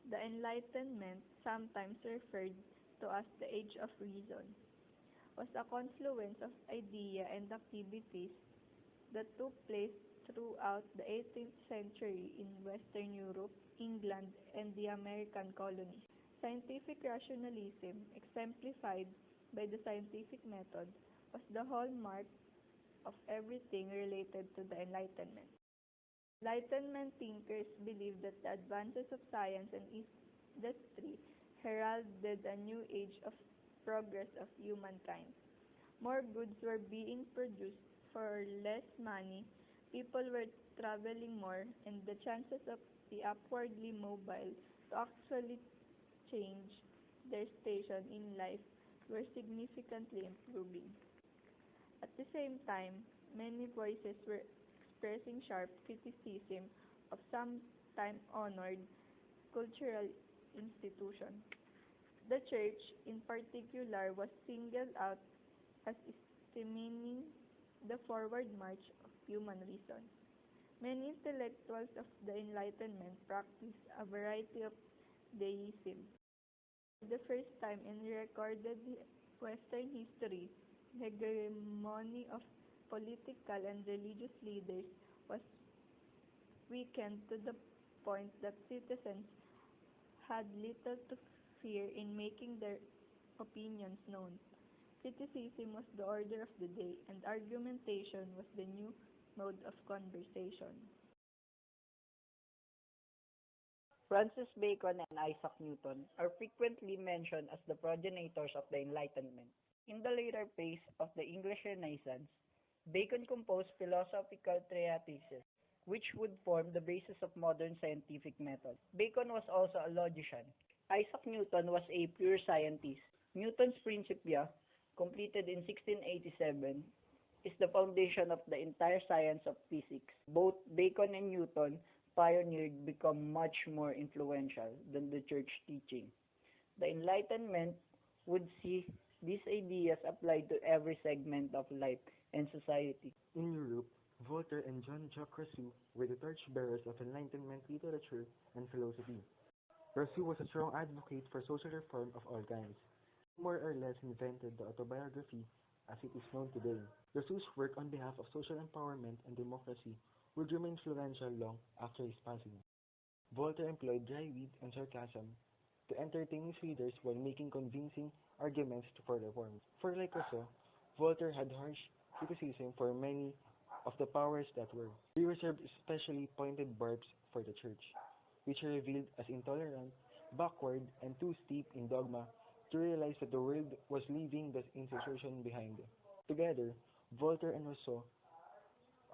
The Enlightenment, sometimes referred to as the Age of Reason, was a confluence of ideas and activities that took place throughout the 18th century in Western Europe, England, and the American colonies. Scientific rationalism, exemplified by the scientific method, was the hallmark of everything related to the Enlightenment. Enlightenment thinkers believed that the advances of science and industry heralded a new age of progress of humankind. More goods were being produced for less money, people were traveling more, and the chances of the upwardly mobile to actually change their station in life were significantly improving. At the same time, many voices were expressing sharp criticism of some time-honored cultural institutions. The Church, in particular, was singled out as stemming the forward march of human reason. Many intellectuals of the Enlightenment practiced a variety of deism. For the first time in recorded Western history, the hegemony of political and religious leaders was weakened to the point that citizens had little to fear in making their opinions known. Criticism was the order of the day, and argumentation was the new mode of conversation. Francis Bacon and Isaac Newton are frequently mentioned as the progenitors of the Enlightenment. In the later phase of the English Renaissance, Bacon composed philosophical treatises, which would form the basis of modern scientific method. Bacon was also a logician. Isaac Newton was a pure scientist. Newton's Principia, completed in 1687, is the foundation of the entire science of physics. Both Bacon and Newton pioneered become much more influential than the church teaching. The Enlightenment would see these ideas applied to every segment of life and society. In Europe, Voltaire and Jean-Jacques Rousseau were the torchbearers of Enlightenment literature and philosophy. Rousseau was a strong advocate for social reform of all kinds. He more or less invented the autobiography as it is known today. Rousseau's work on behalf of social empowerment and democracy would remain influential long after his passing. Voltaire employed dry wit and sarcasm to entertain his readers while making convincing arguments for reforms. For like Rousseau, Voltaire had harsh criticism for many of the powers that were. He reserved especially pointed barbs for the church, which he revealed as intolerant, backward, and too steep in dogma to realize that the world was leaving the institution behind. Together, Voltaire and Rousseau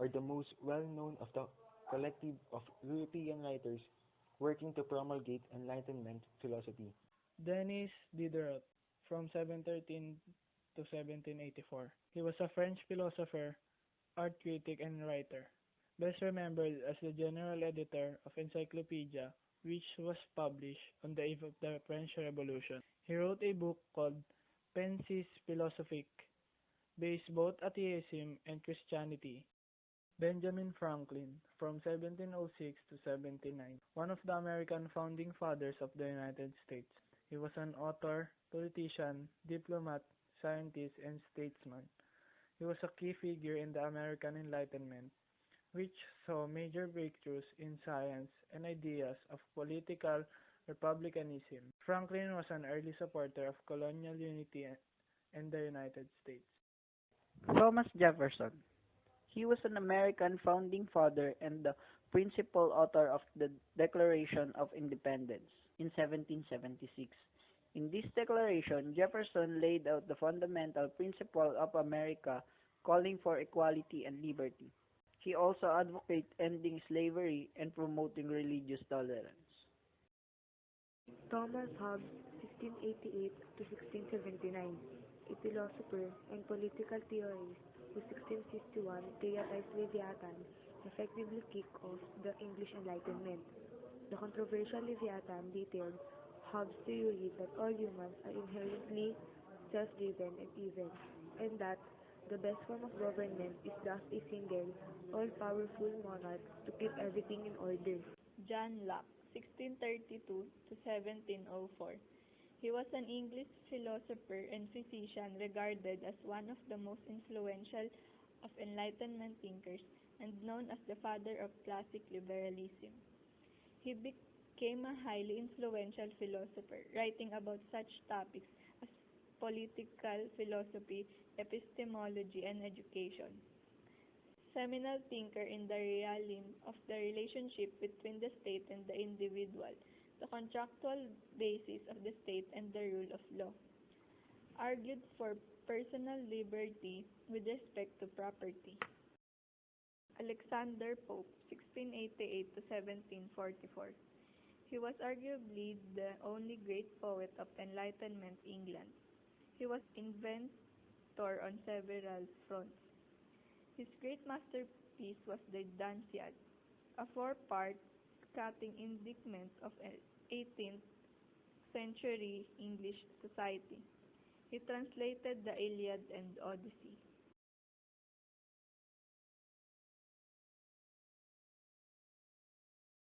are the most well-known of the collective of European writers working to promulgate Enlightenment philosophy. Denis Diderot, from 713 to 1784. He was a French philosopher, art critic, and writer, best remembered as the general editor of Encyclopedia, which was published on the eve of the French Revolution. He wrote a book called Pensées philosophiques, based both atheism and Christianity. Benjamin Franklin, from 1706 to 1709, one of the American founding fathers of the United States. He was an author, politician, diplomat, scientist, and statesman. He was a key figure in the American Enlightenment, which saw major breakthroughs in science and ideas of political republicanism. Franklin was an early supporter of colonial unity in the United States. Thomas Jefferson. He was an American founding father and the principal author of the Declaration of Independence in 1776. In this declaration, Jefferson laid out the fundamental principle of America, calling for equality and liberty. He also advocated ending slavery and promoting religious tolerance. Thomas Hobbes, 1688 to 1679, a philosopher and political theorist who 1661 theorized Leviathan, effectively kicked off the English Enlightenment. The controversial Leviathan detailed Hobbes' theory that all humans are inherently self-driven and evil, and that the best form of government is thus a single, all-powerful monarch to keep everything in order. John Locke, 1632 to 1704. He was an English philosopher and physician regarded as one of the most influential of Enlightenment thinkers and known as the father of classic liberalism. He became a highly influential philosopher, writing about such topics as political philosophy, epistemology, and education. Seminal thinker in the realm of the relationship between the state and the individual, the contractual basis of the state and the rule of law. Argued for personal liberty with respect to property. Alexander Pope, 1688 to 1744. He was arguably the only great poet of Enlightenment England. He was inventor on several fronts. His great masterpiece was the Dunciad, a four-part cutting indictment of 18th century English society. He translated the Iliad and Odyssey.